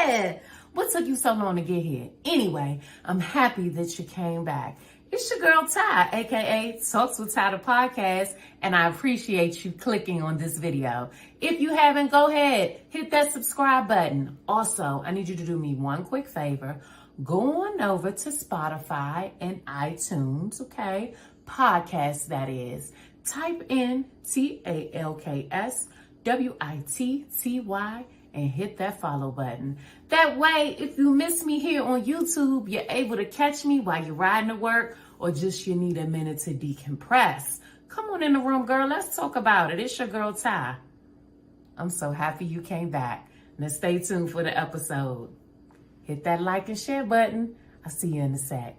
Yeah. What took you so long to get here? Anyway, I'm happy that you came back. It's your girl Ty, aka Talks with Ty the podcast, and I appreciate you clicking on this video. If you haven't, go ahead, hit that subscribe button. Also, I need you to do me one quick favor. Go on over to Spotify and iTunes, okay? Podcast, that is. Type in TalksWitTy and hit that follow button. That way, if you miss me here on YouTube, you're able to catch me while you're riding to work or just you need a minute to decompress. Come on in the room, girl. Let's talk about it. It's your girl, Ty. I'm so happy you came back. Now stay tuned for the episode. Hit that like and share button. I'll see you in a sec.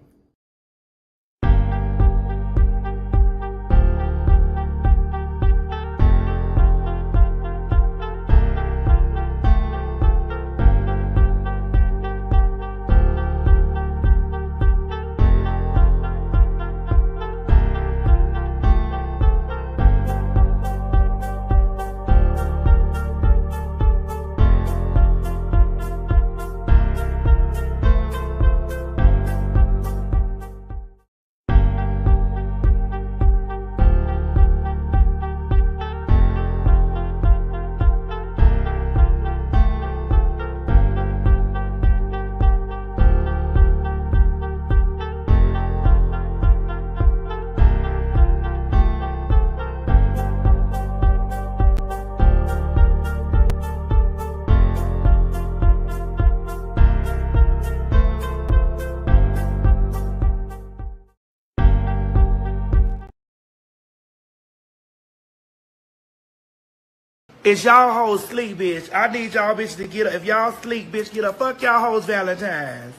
It's y'all hoes sleep, bitch. I need y'all bitches to get up. If y'all sleep, bitch, get up. Fuck y'all hoes Valentine's.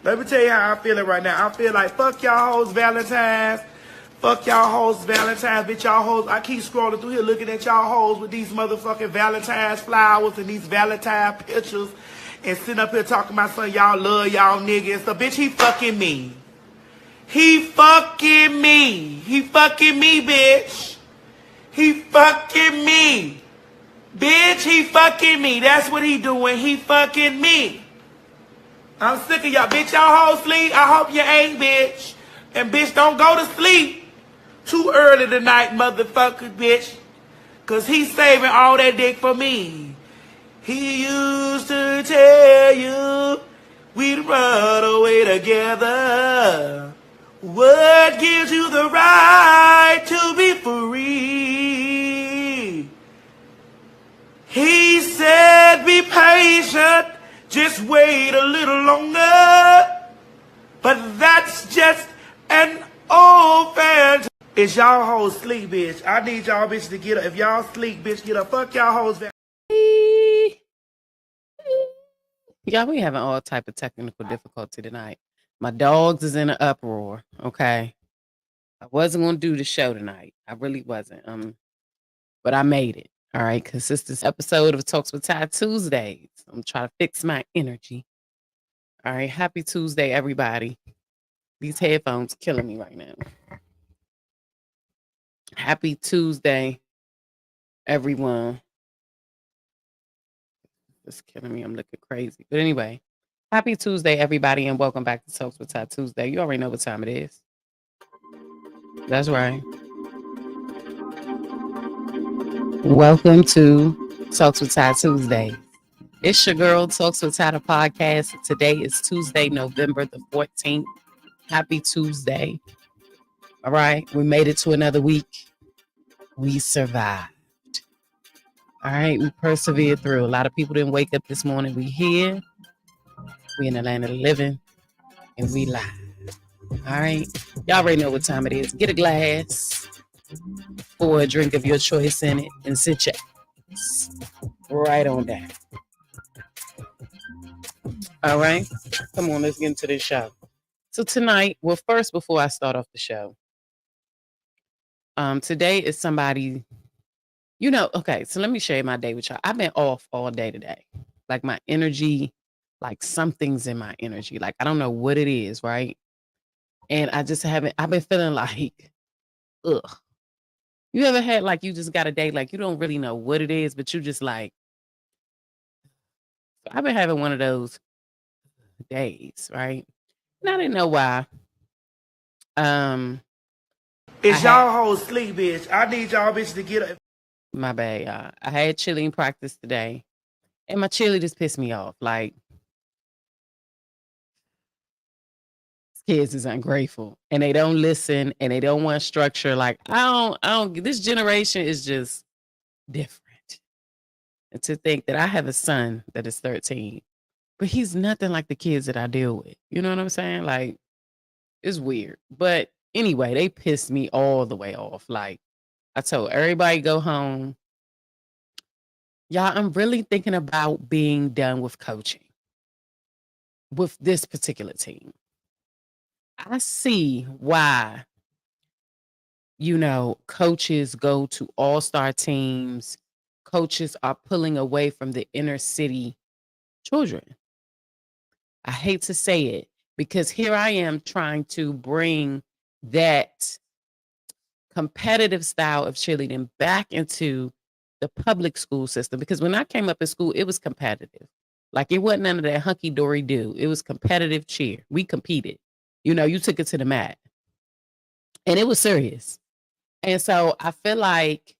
Let me tell you how I'm feeling right now. I feel like fuck y'all hoes Valentine's. Fuck y'all hoes Valentine's, bitch. Y'all hoes. I keep scrolling through here looking at y'all hoes with these motherfucking Valentine's flowers and these Valentine pictures and sitting up here talking about something y'all love y'all niggas. So, bitch, he fucking me. He fucking me. He fucking me, bitch. He fucking me. Bitch, he fucking me. That's what he doing. He fucking me. I'm sick of y'all. Bitch, y'all hoes sleep. I hope you ain't, bitch. And bitch, don't go to sleep too early tonight, motherfucker, bitch. Cause he's saving all that dick for me. He used to tell you we'd run away together. What gives you the right to be free? He said, be patient, just wait a little longer. But that's just an old fantasy. It's y'all hoes sleep, bitch. I need y'all bitches to get up. If y'all sleep, bitch, get up. Fuck y'all hoes. Y'all, we having all type of technical difficulty tonight. My dogs is in an uproar, okay? I wasn't going to do the show tonight. I really wasn't. But I made it. All right, because it's this episode of Talks with Ty Tuesdays. I'm trying to fix my energy. All right, happy Tuesday, everybody. These headphones killing me right now. Happy Tuesday, everyone. It's killing me. I'm looking crazy. But anyway, happy Tuesday, everybody, and welcome back to Talks with Ty Tuesday. You already know what time it is. That's right. Welcome to Talks with Ty Tuesday. It's your girl, Talks with Ty the podcast. Today is Tuesday, November the 14th. Happy Tuesday. All right, we made it to another week. We survived. All right, we persevered through. A lot of people didn't wake up this morning. We here. We in the land of the living. And we live. All right, y'all already know what time it is. Get a glass. Pour a drink of your choice in it and sit your ass right on down. All right, come on, let's get into this show. So tonight, well, first, before I start off the show, today is somebody, okay, so let me share my day with y'all. I've been off all day today. Like my energy, like something's in my energy. Like I don't know what it is, right? And I've been feeling like, ugh. You ever had like you just got a day like you don't really know what it is, but you just like, I've been having one of those days, right? And I didn't know why. I Is had y'all hoes sleep, bitch? I need y'all bitches to get up. my bad, y'all. I had cheerleading practice today, and my cheerleaders pissed me off. Like, kids is ungrateful, and they don't listen, and they don't want structure. Like, I don't. This generation is just different. And to think that I have a son that is 13, but he's nothing like the kids that I deal with. You know what I'm saying? Like, it's weird. But anyway, they pissed me all the way off. Like, I told everybody go home. Y'all, I'm really thinking about being done with coaching with this particular team. I see why, coaches go to all-star teams. Coaches are pulling away from the inner city children. I hate to say it because here I am trying to bring that competitive style of cheerleading back into the public school system. Because when I came up in school, it was competitive. Like, it wasn't none of that hunky dory do. It was competitive cheer. We competed. You took it to the mat. And it was serious. And so I feel like,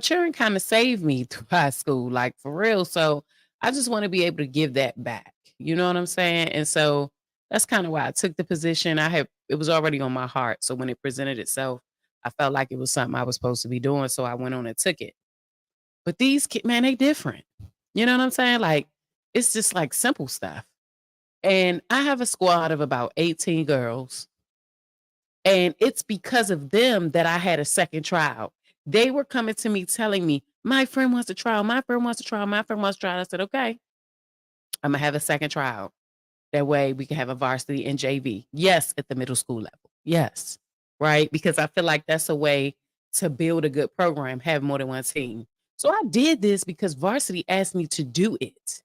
cheering kind of saved me through high school, like, for real. So I just want to be able to give that back. You know what I'm saying? And so that's kind of why I took the position. It was already on my heart. So when it presented itself, I felt like it was something I was supposed to be doing. So I went on and took it. But these kids, man, they different. You know what I'm saying? Like, it's just like simple stuff. And I have a squad of about 18 girls. And it's because of them that I had a second trial. They were coming to me telling me, my friend wants to trial, my friend wants to trial, my friend wants to trial. I said, okay, I'm going to have a second trial. That way we can have a varsity and JV. Yes, at the middle school level. Yes, right? Because I feel like that's a way to build a good program, have more than one team. So I did this because varsity asked me to do it.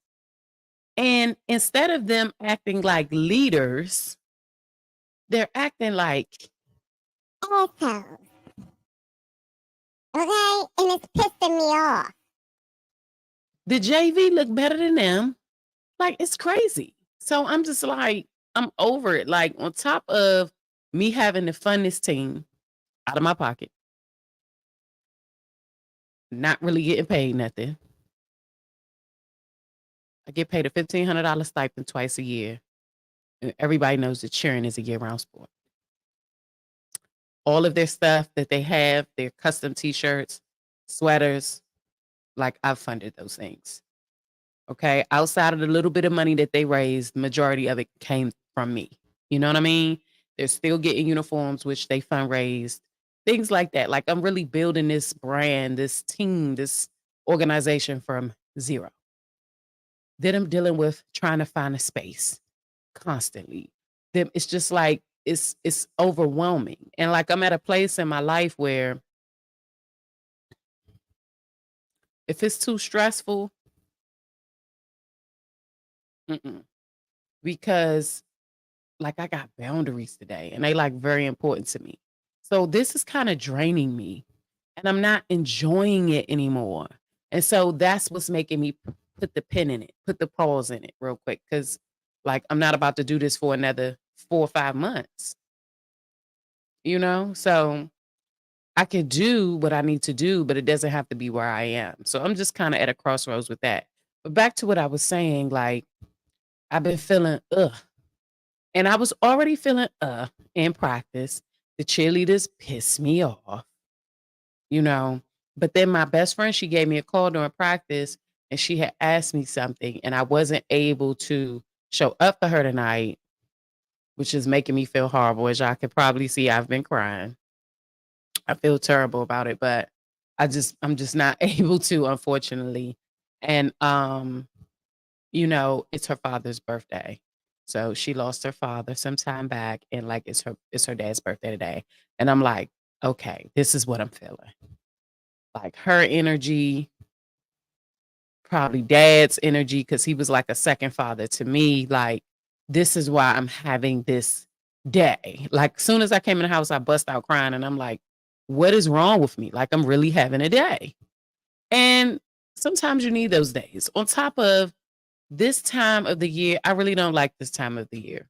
And instead of them acting like leaders, they're acting like assholes. Okay? And it's pissing me off. the JV look better than them. Like, it's crazy. So I'm just like, I'm over it. Like, on top of me having to fund this team out of my pocket, not really getting paid nothing. I get paid a $1,500 stipend twice a year. And everybody knows that cheering is a year-round sport. All of their stuff that they have, their custom t-shirts, sweaters, like, I've funded those things. Okay. Outside of the little bit of money that they raised, the majority of it came from me. You know what I mean? They're still getting uniforms, which they fundraised, things like that. Like, I'm really building this brand, this team, this organization from zero. Then I'm dealing with trying to find a space constantly. Then it's just like, it's overwhelming. And like, I'm at a place in my life where if it's too stressful, because like, I got boundaries today and they like very important to me. So this is kind of draining me and I'm not enjoying it anymore. And so that's what's making me put the pin in it, put the pause in it real quick. Cause like, I'm not about to do this for another 4 or 5 months, So I could do what I need to do, but it doesn't have to be where I am. So I'm just kind of at a crossroads with that. But back to what I was saying, like, I've been feeling, and I was already feeling, in practice. The cheerleaders pissed me off, But then my best friend, she gave me a call during practice and she had asked me something and I wasn't able to show up for her tonight, which is making me feel horrible. As y'all can probably see, I've been crying. I feel terrible about it, but I'm just not able to, unfortunately. And, it's her father's birthday. So she lost her father some time back and like, it's her dad's birthday today. And I'm like, okay, this is what I'm feeling. Like, her energy, probably dad's energy, because he was like a second father to me. Like, this is why I'm having this day. Like, as soon as I came in the house, I bust out crying and I'm like, what is wrong with me? Like, I'm really having a day. And sometimes you need those days on top of this time of the year, I really don't like this time of the year.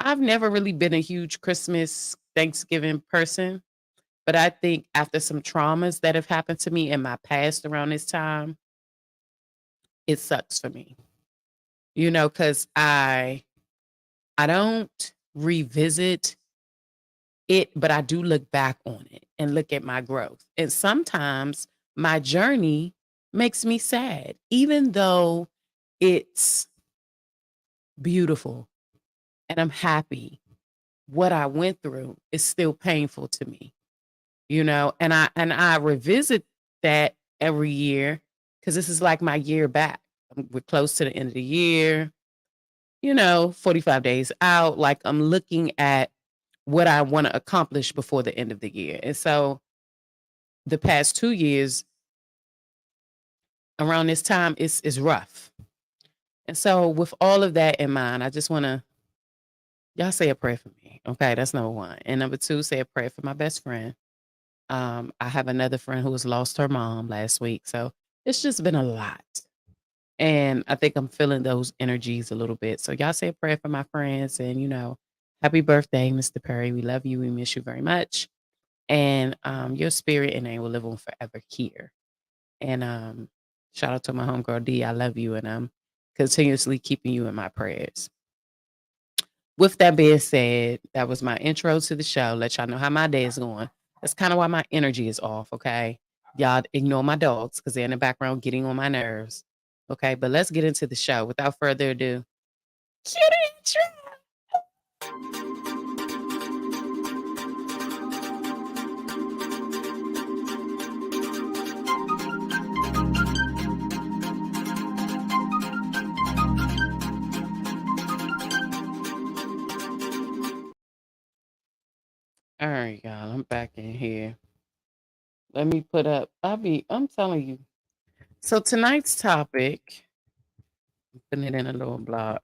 I've never really been a huge Christmas, Thanksgiving person, but I think after some traumas that have happened to me in my past around this time, it sucks for me. You know, because I don't revisit it, but I do look back on it and look at my growth. And sometimes my journey makes me sad, even though it's beautiful and I'm happy. What I went through is still painful to me, you know, and I revisit that every year because this is like my year back. We're close to the end of the year, you know, 45 days out. Like I'm looking at what I want to accomplish before the end of the year. And so the past 2 years around this time is rough. And so with all of that in mind, I just want to, y'all say a prayer for me. Okay, that's number one. And number two, say a prayer for my best friend. I have another friend who has lost her mom last week. So it's just been a lot. And I think I'm feeling those energies a little bit. So y'all say a prayer for my friends and, you know, happy birthday, Mr. Perry. We love you. We miss you very much. And your spirit and name will live on forever here. And shout out to my homegirl D. I love you. And I'm continuously keeping you in my prayers. With that being said, that was my intro to the show. Let y'all know how my day is going. That's kind of why my energy is off, okay? Y'all ignore my dogs because they're in the background getting on my nerves. Okay, but let's get into the show. Without further ado, cue the intro. All right, y'all. I'm back in here. Let me put up. I'm telling you. So tonight's topic, I'm putting it in a little blog.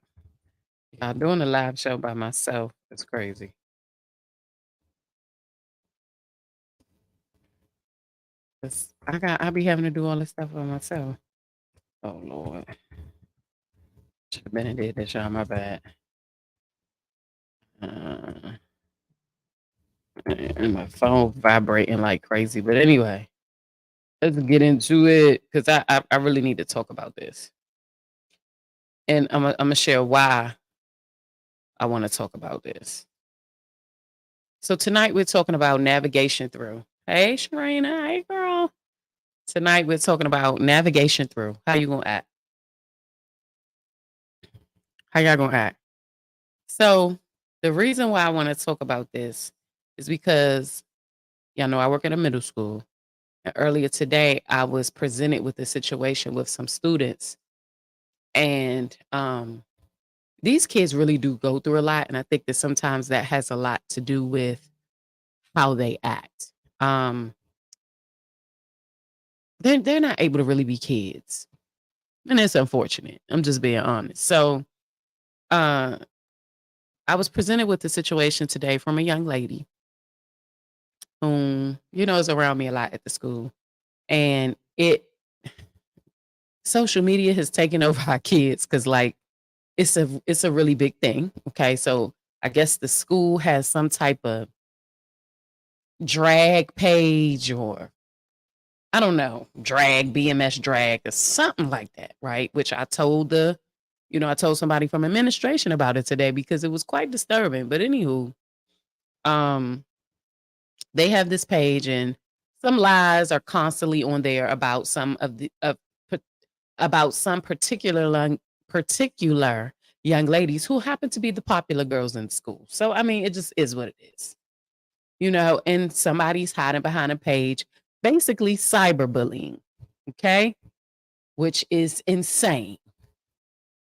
Y'all doing a live show by myself. It's crazy. I be having to do all this stuff by myself. Oh Lord. Should have been and did this, y'all. My bad. And my phone vibrating like crazy. But anyway, let's get into it because I really need to talk about this. And I'm gonna share why I want to talk about this. So tonight we're talking about navigation through. Hey Sharina, hey girl. Tonight we're talking about navigation through. How you gonna act? How y'all gonna act? So the reason why I want to talk about this is because y'all know I work at a middle school. And earlier today, I was presented with a situation with some students. And these kids really do go through a lot. And I think that sometimes that has a lot to do with how they act. They're not able to really be kids. And it's unfortunate. I'm just being honest. So I was presented with a situation today from a young lady whom, you know, is around me a lot at the school. And social media has taken over our kids because like it's a really big thing. Okay. So I guess the school has some type of drag page or I don't know, drag, BMS drag or something like that, right? Which I told I told somebody from administration about it today because it was quite disturbing. But anywho, they have this page and some lies are constantly on there about some particular young ladies who happen to be the popular girls in school. So I mean, it just is what it is, you know. And somebody's hiding behind a page, basically cyberbullying, okay, which is insane.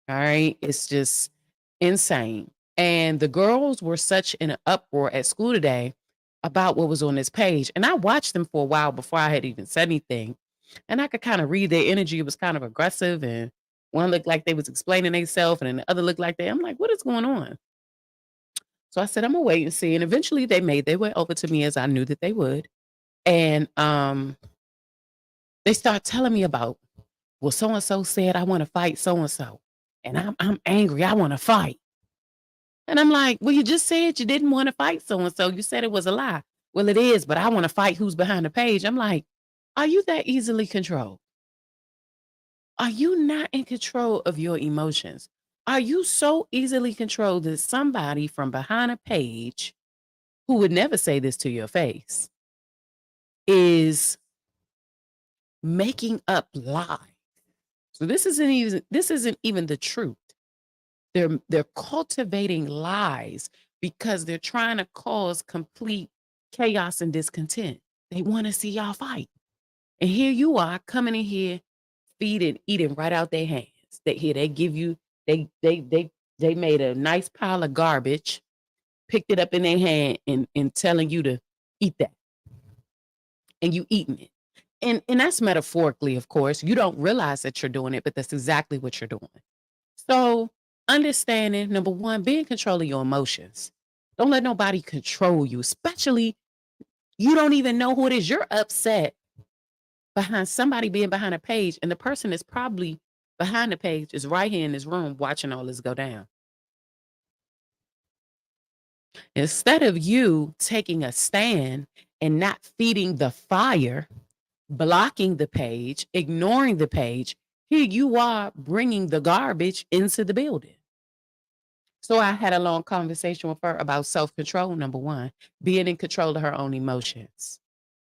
All right, it's just insane. And the girls were such in an uproar at school today about what was on this page. And I watched them for a while before I had even said anything. And I could kind of read their energy. It was kind of aggressive. And one looked like they was explaining themselves. And then the other looked like I'm like, what is going on? So I said, I'm going to wait and see. And eventually they made their way over to me as I knew that they would. And they start telling me about, well, so-and-so said, I want to fight so-and-so. and I'm angry. I want to fight. And I'm like, well, you just said you didn't want to fight so-and-so. You said it was a lie. Well, it is, but I want to fight who's behind the page. I'm like, are you that easily controlled? Are you not in control of your emotions? Are you so easily controlled that somebody from behind a page who would never say this to your face is making up lies? So this isn't even the truth. They're cultivating lies because they're trying to cause complete chaos and discontent. They want to see y'all fight. And here you are coming in here, feeding, eating right out their hands. They give you, they made a nice pile of garbage, picked it up in their hand and telling you to eat that. And you eating it. And that's metaphorically, of course. You don't realize that you're doing it, but that's exactly what you're doing. So understanding, number one, be in control of your emotions. Don't let nobody control you, especially you don't even know who it is. You're upset behind somebody being behind a page, and the person is probably behind the page is right here in this room watching all this go down. Instead of you taking a stand and not feeding the fire, blocking the page, ignoring the page, here you are bringing the garbage into the building. So I had a long conversation with her about self-control, number one, being in control of her own emotions.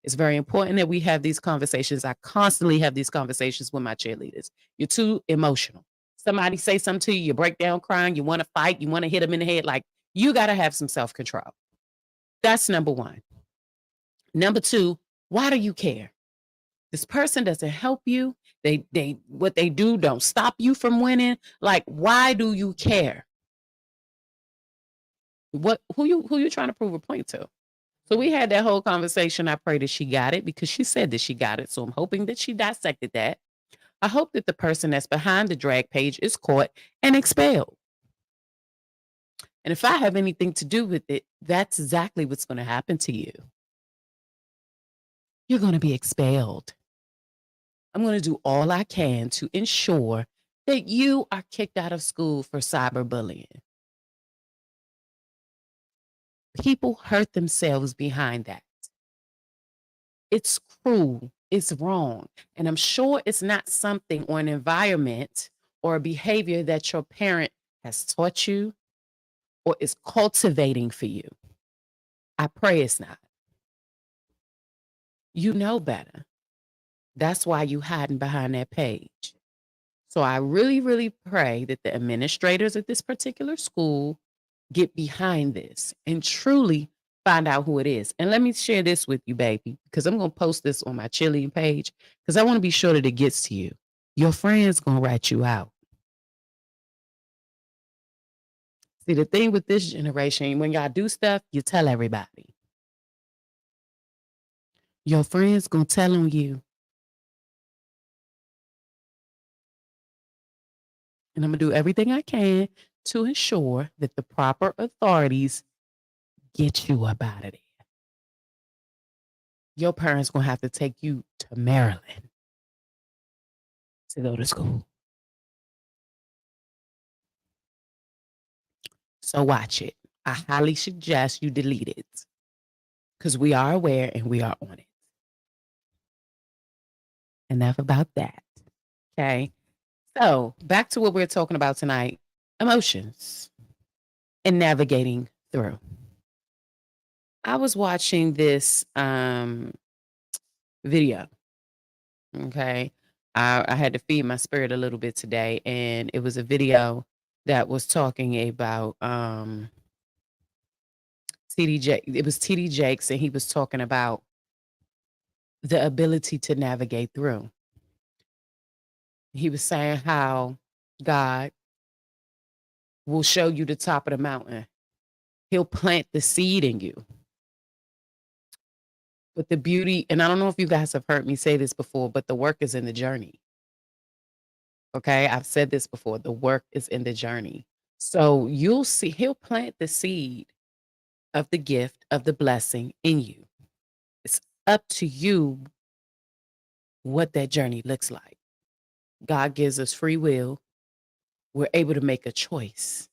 It's very important that we have these conversations. I constantly have these conversations with my cheerleaders. You're too emotional. Somebody say something to you, you break down crying, you want to fight, you want to hit them in the head. Like, you got to have some self-control. That's number one. Number two, why do you care? This person doesn't help you. What they do don't stop you from winning. Like, why do you care? Who you trying to prove a point to? So we had that whole conversation. I pray that she got it because she said that she got it. So I'm hoping that she dissected that. I hope that the person that's behind the drag page is caught and expelled. And if I have anything to do with it, that's exactly what's going to happen to you. You're going to be expelled. I'm going to do all I can to ensure that you are kicked out of school for cyberbullying. People hurt themselves behind that. It's cruel. It's wrong. And I'm sure it's not something or an environment or a behavior that your parent has taught you or is cultivating for you. I pray it's not. You know better. That's why you hiding behind that page. So I really, really pray that the administrators at this particular school get behind this and truly find out who it is. And let me share this with you, baby, because I'm going to post this on my cheerleading page because I want to be sure that it gets to you. Your friend's going to rat you out. See, the thing with this generation, when y'all do stuff, you tell everybody. Your friend's going to tell on you. And I'm going to do everything I can to ensure that the proper authorities get you up out of there. Your parents going to have to take you to Maryland to go to school. So watch it. I highly suggest you delete it because we are aware and we are on it. Enough about that. Okay. So back to what we're talking about tonight, emotions and navigating through. I was watching this video. Okay. I had to feed my spirit a little bit today, and it was a video that was talking about TD. It was TD Jakes, and he was talking about the ability to navigate through. He was saying how God will show you the top of the mountain. He'll plant the seed in you. But the beauty, and I don't know if you guys have heard me say this before, but the work is in the journey. Okay, I've said this before. The work is in the journey. So you'll see, he'll plant the seed of the gift of the blessing in you. It's up to you what that journey looks like. God gives us free will. we're able to make a choice.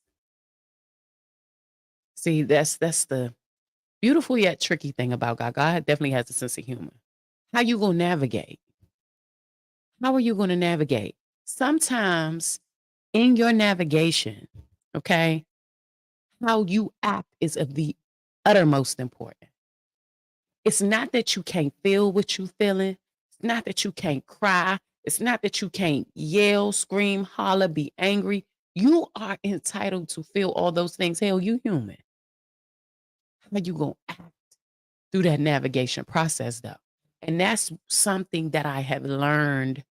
See, that's the beautiful yet tricky thing about God. God definitely has a sense of humor. How you gonna navigate? How are you gonna navigate? Sometimes in your navigation, okay, how you act is of the uttermost important. It's not that you can't feel what you're feeling. It's not that you can't cry. It's not that you can't yell, scream, holler, be angry. You are entitled to feel all those things. Hell, you human. How you gonna act through that navigation process though? And that's something that I have learned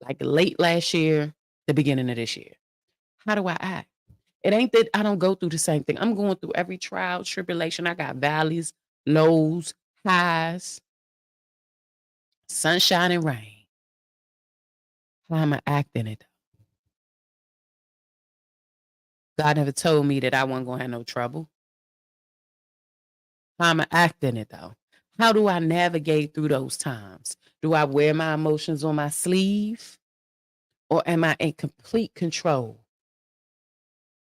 like late last year, the beginning of this year. How do I act? It ain't that I don't go through the same thing. I'm going through every trial, tribulation. I got valleys, lows, highs, sunshine and rain. How am I acting it? God never told me that I wasn't going to have no trouble. How am I acting it though? How do I navigate through those times? Do I wear my emotions on my sleeve? Or am I in complete control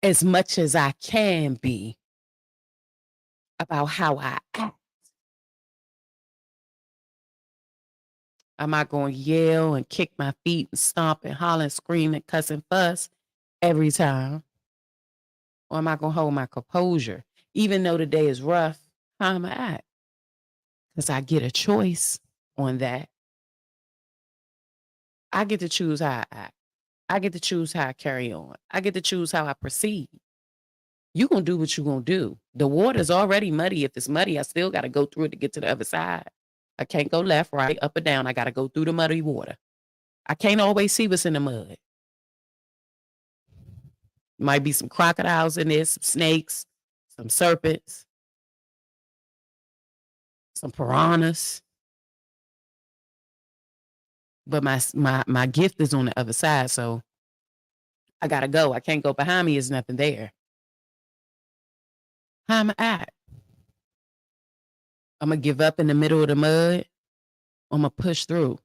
as much as I can be about how I act? Am I going to yell and kick my feet and stomp and holler and scream and cuss and fuss every time? Or am I going to hold my composure? Even though the day is rough, how am I act? Because I get a choice on that. I get to choose how I act. I get to choose how I carry on. I get to choose how I proceed. You're going to do what you're going to do. The water's already muddy. If it's muddy, I still got to go through it to get to the other side. I can't go left, right, up or down. I got to go through the muddy water. I can't always see what's in the mud. Might be some crocodiles in there, some snakes, some serpents, some piranhas. But my gift is on the other side, so I gotta go. I can't go behind me. There's nothing there. How am I at? I'm gonna give up in the middle of the mud. I'm gonna push through.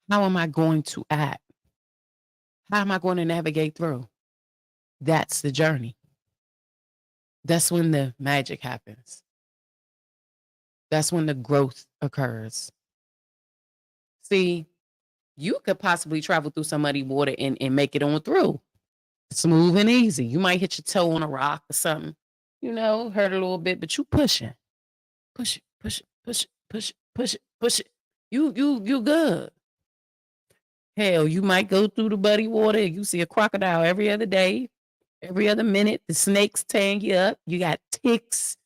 How am I going to act? How am I going to navigate through? That's the journey. That's when the magic happens. That's when the growth occurs. See, you could possibly travel through some muddy water and make it on through. Smooth and easy. You might hit your toe on a rock or something, hurt a little bit, but you pushing. Push it, push it, push it, push it, push it, push it. You good. Hell, you might go through the muddy water and you see a crocodile every other day, every other minute. The snakes tearing you up. You got ticks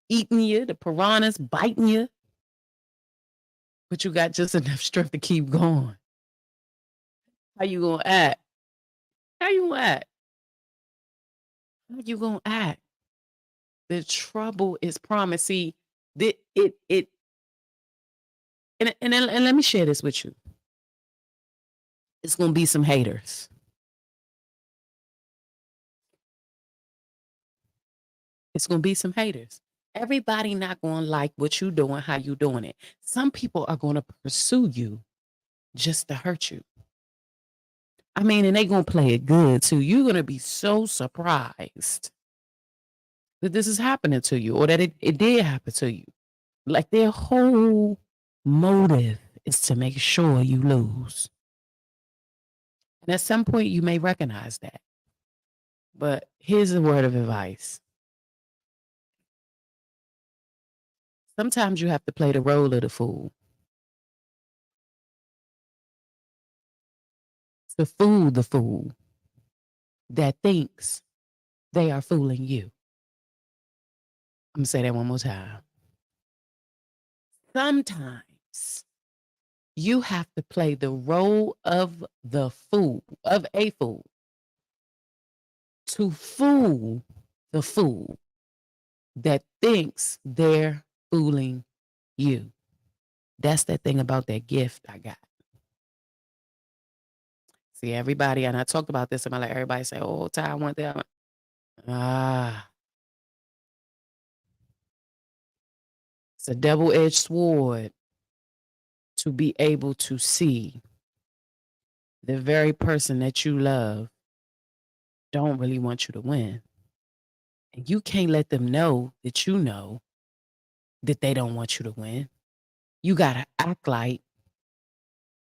eating you, the piranhas biting you. But you got just enough strength to keep going. How you gonna act? How you gonna act? How you gonna act? The trouble is promised. See, and let me share this with you. It's gonna be some haters. It's gonna be some haters. Everybody not gonna like what you doing, how you doing it. Some people are gonna pursue you just to hurt you. I mean, and they gonna play it good too. You're gonna be so surprised that this is happening to you, or that it did happen to you. Like their whole motive is to make sure you lose. And at some point you may recognize that. But here's a word of advice. Sometimes you have to play the role of the fool. To fool the fool that thinks they are fooling you. I'm gonna say that one more time. Sometimes you have to play the role of the fool, of a fool, to fool the fool that thinks they're fooling you. That's that thing about that gift I got. See, everybody, and I talked about this, and I let everybody say, oh, Ty, I want that. It's a double-edged sword to be able to see the very person that you love don't really want you to win. And you can't let them know that you know that they don't want you to win. You got to act like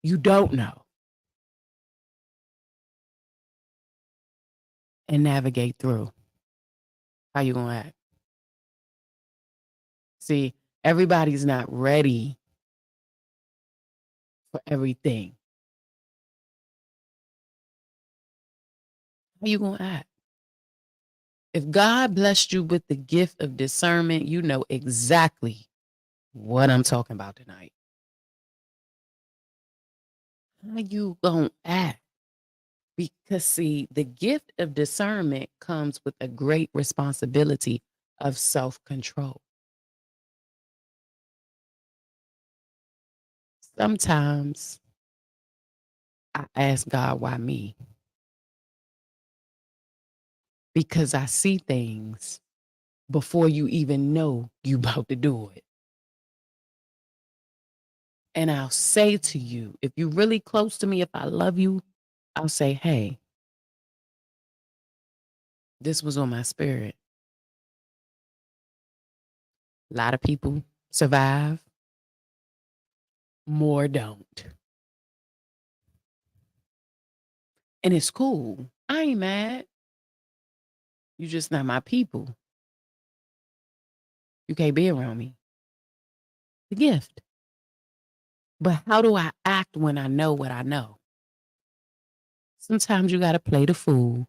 you don't know and navigate through. How you going to act? See, everybody's not ready for everything. How you going to act? If God blessed you with the gift of discernment, you know exactly what I'm talking about tonight. How you going to act? Because, see, the gift of discernment comes with a great responsibility of self-control. Sometimes I ask God, why me? Because I see things before you even know you about to do it. And I'll say to you, if you're really close to me, if I love you, I'll say, hey, this was on my spirit. A lot of people survive, more don't. And it's cool. I ain't mad. You just not my people. You can't be around me. The gift. But how do I act when I know what I know? Sometimes you got to play the fool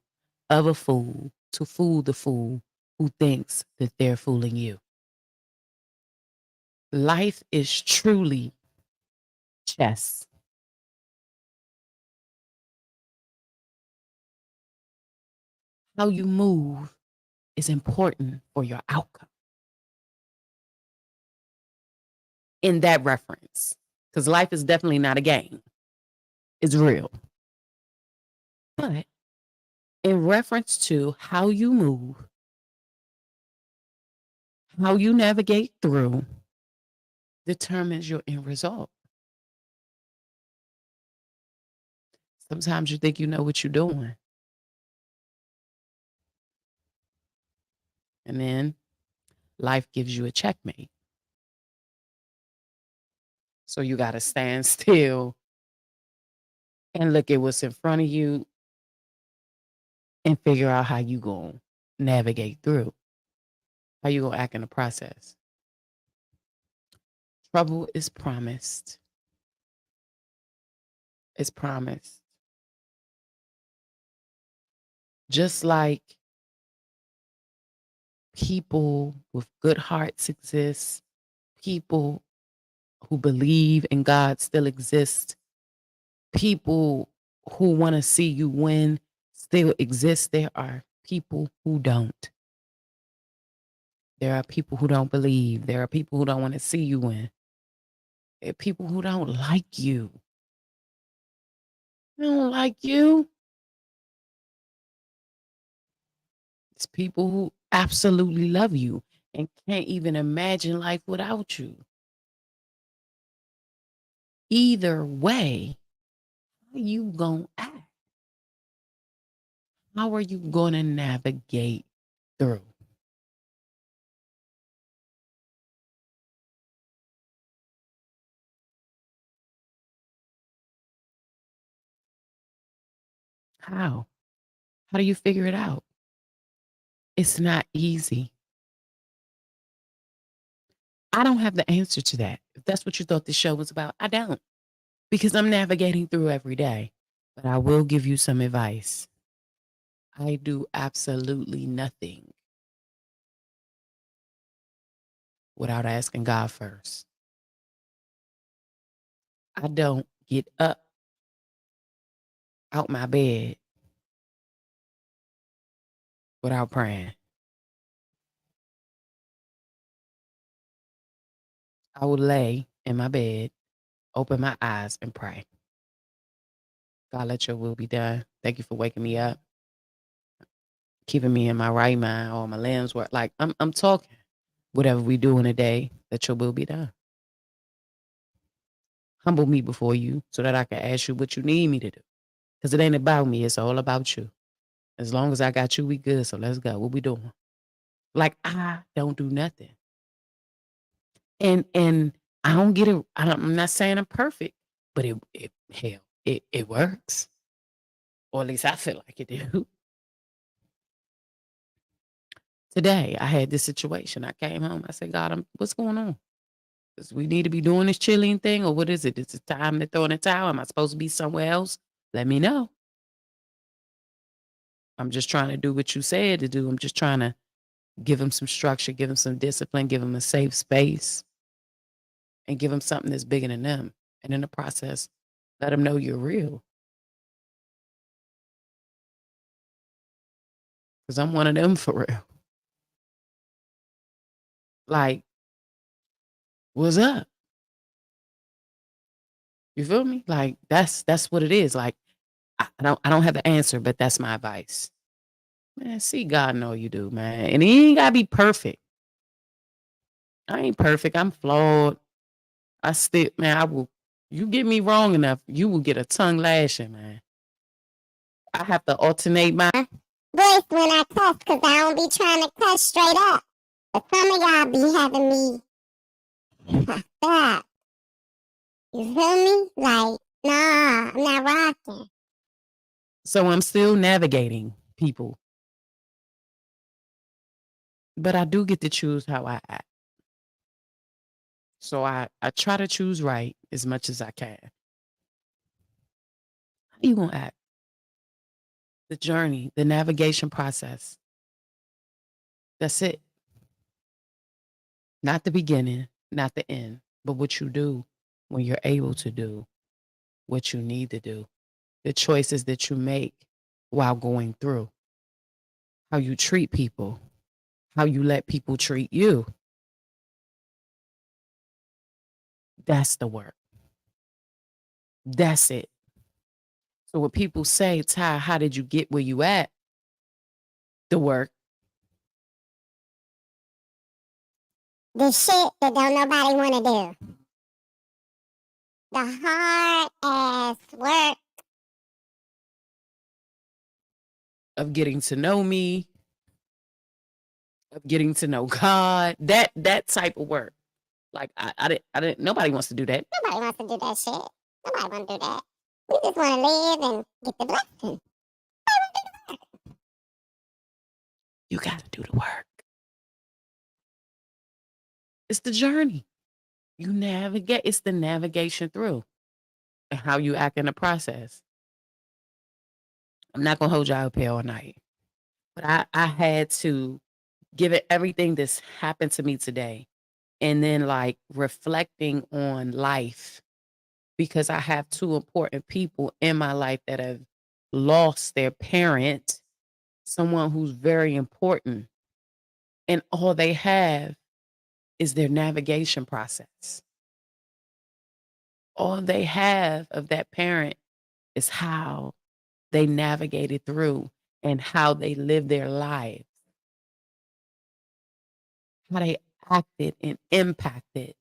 of a fool to fool the fool who thinks that they're fooling you. Life is truly chess. How you move is important for your outcome. In that reference, because life is definitely not a game. It's real. But in reference to how you move, how you navigate through, determines your end result. Sometimes you think you know what you're doing. And then life gives you a checkmate. So you got to stand still and look at what's in front of you and figure out how you going to navigate through. How you going to act in the process. Trouble is promised. It's promised. Just like people with good hearts exist, people who believe in God still exist, people who want to see you win still exist. There are people who don't. There are people who don't believe. There are people who don't want to see you win. There are people who don't like you. They don't like you. It's people who absolutely love you and can't even imagine life without you. Either way, how you gonna act? How are you gonna navigate through? How? How do you figure it out? It's not easy. I don't have the answer to that. If that's what you thought this show was about, I don't. Because I'm navigating through every day. But I will give you some advice. I do absolutely nothing without asking God first. I don't get up out my bed without praying. I will lay in my bed, open my eyes, and pray. God, let your will be done. Thank you for waking me up, keeping me in my right mind, all my limbs work. Like I'm talking. Whatever we do in a day, let your will be done. Humble me before you so that I can ask you what you need me to do. Because it ain't about me. It's all about you. As long as I got you, we good. So let's go. What we doing? Like, I don't do nothing. And I don't get it. I'm not saying I'm perfect, but it works. Or at least I feel like it do. Today, I had this situation. I came home. I said, God, what's going on? Does we need to be doing this chilling thing, or what is it? Is it time to throw in the towel? Am I supposed to be somewhere else? Let me know. I'm just trying to do what you said to do. I'm just trying to give them some structure, give them some discipline, give them a safe space, and give them something that's bigger than them. And in the process, let them know you're real. Because I'm one of them for real. Like, what's up? You feel me? Like, that's what it is. Like, I don't have the answer, but that's my advice. Man, see, God know you do, man. And he ain't gotta be perfect. I ain't perfect. I'm flawed. I still, man, you get me wrong enough, you will get a tongue lashing, man. I have to alternate my voice when I cuss, because I don't be trying to cuss straight up. But some of y'all be having me stop. You feel me? Like, nah, I'm not rocking. So I'm still navigating people. But I do get to choose how I act. So I try to choose right as much as I can. How you gonna act? The journey, the navigation process. That's it. Not the beginning, not the end, but what you do when you're able to do what you need to do. The choices that you make while going through. How you treat people. How you let people treat you. That's the work. That's it. So when people say, Ty, how did you get where you at? The work. The shit that don't nobody want to do. The hard ass work. Of getting to know me, of getting to know God, that type of work. Like I didn't. Nobody wants to do that. Nobody wants to do that shit. Nobody want to do that. We just want to live and get the blessing. You got to do the work. It's the journey. You navigate. It's the navigation through, and how you act in the process. I'm not gonna hold y'all up here all night, but I had to give it everything that's happened to me today, and then like reflecting on life, because I have two important people in my life that have lost their parent, someone who's very important, and all they have is their navigation process. All they have of that parent is how they navigated through and how they lived their lives, how they acted and impacted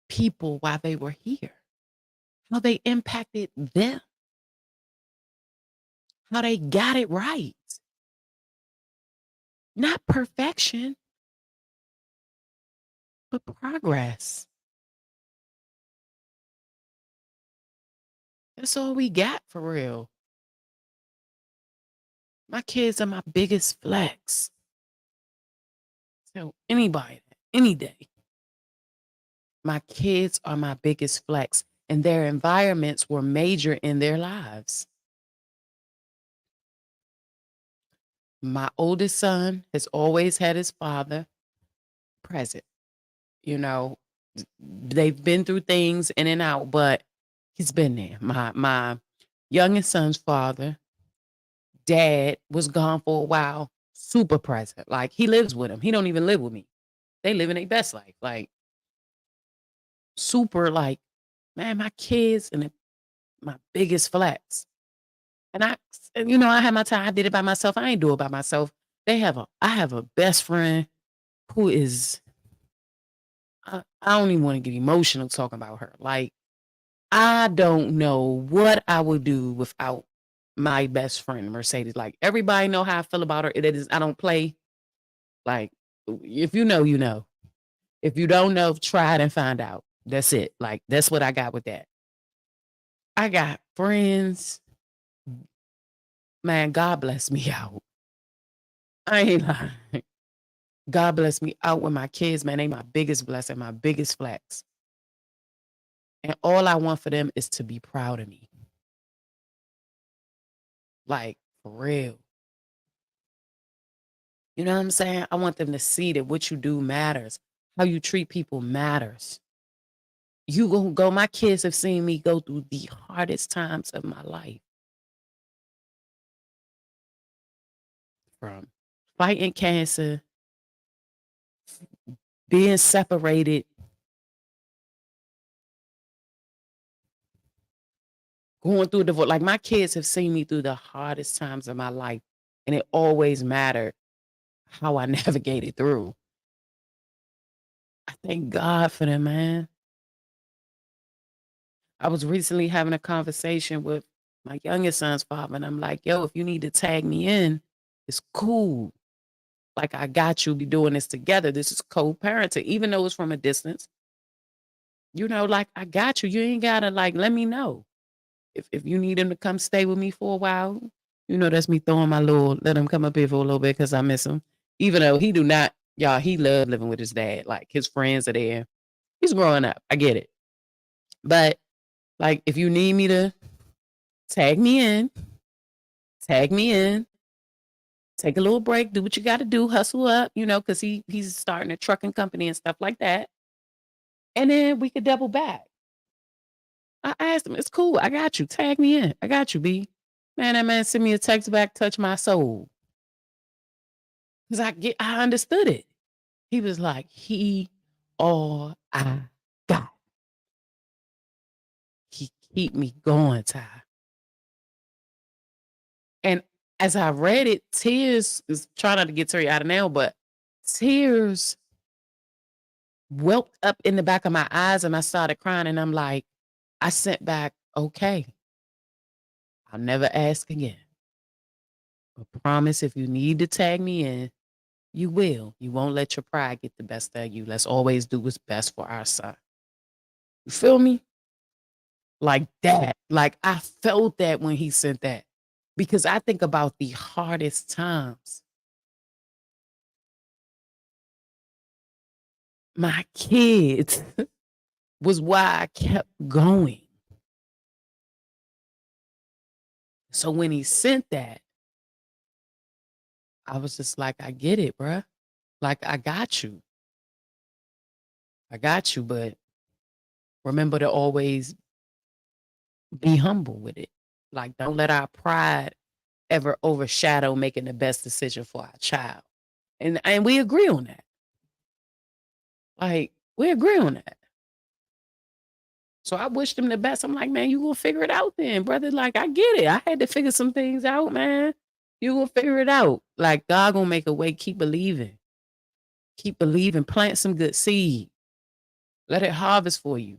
people while they were here, how they impacted them, how they got it right. Not perfection, but progress. That's all we got for real. My kids are my biggest flex. So anybody, any day, my kids are my biggest flex, and their environments were major in their lives. My oldest son has always had his father present. You know, they've been through things in and out, but he's been there. My youngest son's father, dad, was gone for a while, super present. Like, he lives with him. He don't even live with me. They live in their best life. Like, super, like, man, my kids and my biggest flex. And I had my time. I did it by myself. I ain't do it by myself. I have a best friend who is, I don't even want to get emotional talking about her. Like, I don't know what I would do without my best friend, Mercedes. Like, everybody know how I feel about her. It is, I don't play. Like, if you know, you know. If you don't know, try it and find out. That's it. Like, that's what I got with that. I got friends. Man, God bless me out. I ain't lying. God bless me out with my kids, man. They my biggest blessing, my biggest flex. And all I want for them is to be proud of me. Like, for real. You know what I'm saying? I want them to see that what you do matters. How you treat people matters. You gonna go, my kids have seen me go through the hardest times of my life. From fighting cancer, being separated, going through divorce. Like, my kids have seen me through the hardest times of my life. And it always mattered how I navigated through. I thank God for them, man. I was recently having a conversation with my youngest son's father, and I'm like, yo, if you need to tag me in, it's cool. Like, I got you. Be doing this together. This is co-parenting, even though it's from a distance. You know, like, I got you. You ain't gotta, like, let me know. If you need him to come stay with me for a while, you know, that's me throwing my little, let him come up here for a little bit because I miss him. Even though he do not, y'all, he love living with his dad. Like, his friends are there. He's growing up. I get it. But, like, if you need me to tag me in, take a little break, do what you got to do, hustle up, you know, because he's starting a trucking company and stuff like that. And then we could double back. I asked him, it's cool. I got you. Tag me in. I got you, B. Man, that man sent me a text back, touch my soul. Because I understood it. He was like, he all I got. He keep me going, Ty. And as I read it, tears is trying not to get teary out of now, but tears welled up in the back of my eyes and I started crying. And I'm like, I sent back, okay, I'll never ask again. But promise if you need to tag me in, you will. You won't let your pride get the best of you. Let's always do what's best for our son. You feel me? Like that. Like, I felt that when he sent that. Because I think about the hardest times. My kids was why I kept going. So when he sent that, I was just like, I get it, bruh. Like, I got you. I got you, but remember to always be humble with it. Like, don't let our pride ever overshadow making the best decision for our child. And we agree on that. Like, we agree on that. So I wished him the best. I'm like, man, you gonna figure it out then, brother. Like, I get it. I had to figure some things out, man. You gonna figure it out. Like, God gonna make a way. Keep believing. Keep believing. Plant some good seed. Let it harvest for you.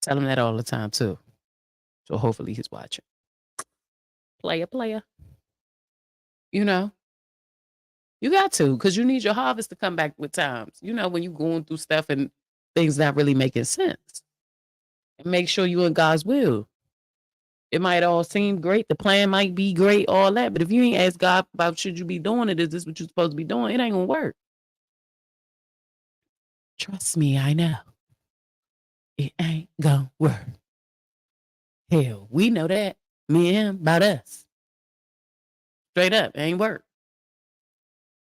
Tell him that all the time, too. So hopefully he's watching. Player. You know, you got to, because you need your harvest to come back with times. You know, when you're going through stuff and things not really making sense. And make sure you're in God's will. It might all seem great. The plan might be great, all that. But if you ain't asked God about should you be doing it, is this what you're supposed to be doing? It ain't going to work. Trust me, I know. It ain't going to work. Hell, we know that. Me and him, about us. Straight up, it ain't work.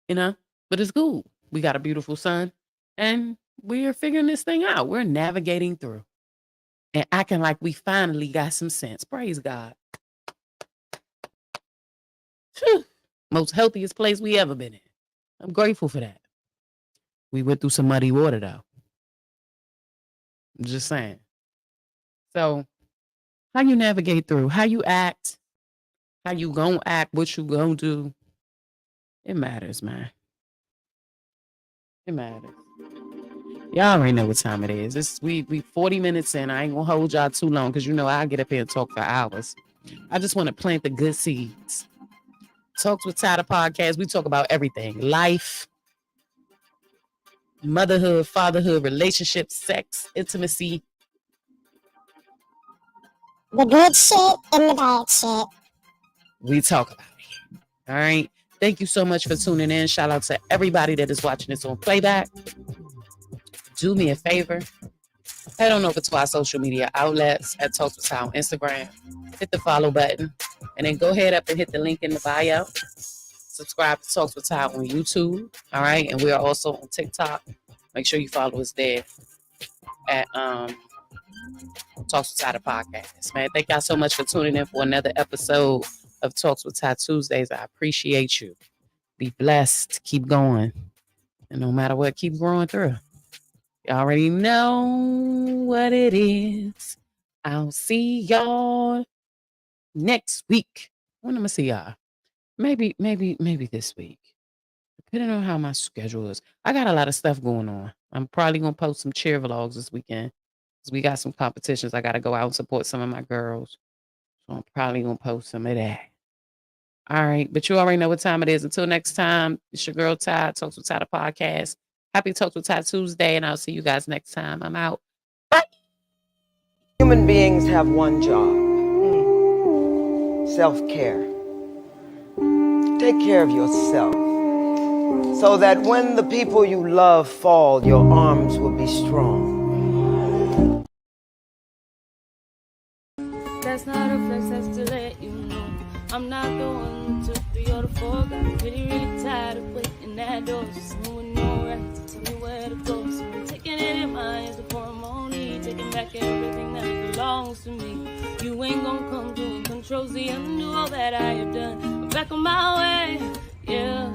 You know? But it's cool. We got a beautiful son. And we're figuring this thing out. We're navigating through. And acting like we finally got some sense. Praise God. Whew. Most healthiest place we ever been in. I'm grateful for that. We went through some muddy water, though. I'm just saying. So, how you navigate through, how you act, how you gonna act, what you gonna do, it matters, man. It matters. Y'all already know what time it is. We 40 minutes in. I ain't gonna hold y'all too long because you know I get up here and talk for hours. I just want to plant the good seeds. Talks with Ty, the podcast. We talk about everything: life, motherhood, fatherhood, relationships, sex, intimacy. The good shit and the bad shit. We talk about it. All right. Thank you so much for tuning in. Shout out to everybody that is watching this on playback. Do me a favor. Head on over to our social media outlets at Talks with Ty on Instagram. Hit the follow button. And then go ahead up and hit the link in the bio. Subscribe to Talks with Ty on YouTube. All right. And we are also on TikTok. Make sure you follow us there at Talks with Ty, the podcast. Man, thank y'all so much for tuning in for another episode of Talks with Ty Tuesdays. I appreciate you. Be blessed. Keep going. And no matter what, keep growing through. You already know what it is. I'll see y'all next week. When am I gonna see y'all? Maybe this week. Depending on how my schedule is. I got a lot of stuff going on. I'm probably gonna post some cheer vlogs this weekend. Because we got some competitions. I gotta go out and support some of my girls. So I'm probably gonna post some of that. All right, but you already know what time it is. Until next time, it's your girl Ty, Talks with Ty, the podcast. Happy Talks with Ty Tuesday, and I'll see you guys next time. I'm out. Bye. Human beings have one job. Self-care. Take care of yourself so that when the people you love fall, your arms will be strong. That's not a flex, that's to let you know I'm not the one who took 3 or 4. Got really tired of waiting at doors. Someone with no right to tell me where to go. So I'm taking it in my hands for a moment, taking back everything that belongs to me. You ain't gonna come to and control the undo all that I have done. I'm back on my way, yeah.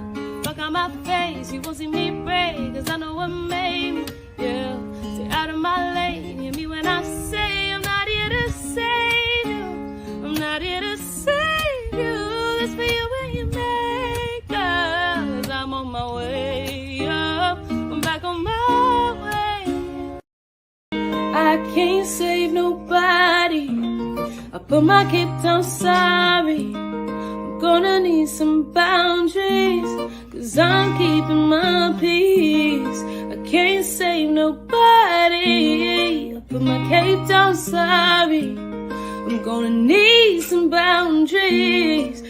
Fuck out my face, you won't see me break, cause I know what made me, yeah. Stay out of my lane, hear me when I say I'm not here to save you. I'm not here to save you. That's for you when you make up. Cause I'm on my way up. I'm back on my way. I can't save nobody. I put my cape down, sorry. I'm gonna need some boundaries, cause I'm keeping my peace. I can't save nobody. I put my cape down, sorry. I'm gonna need some boundaries,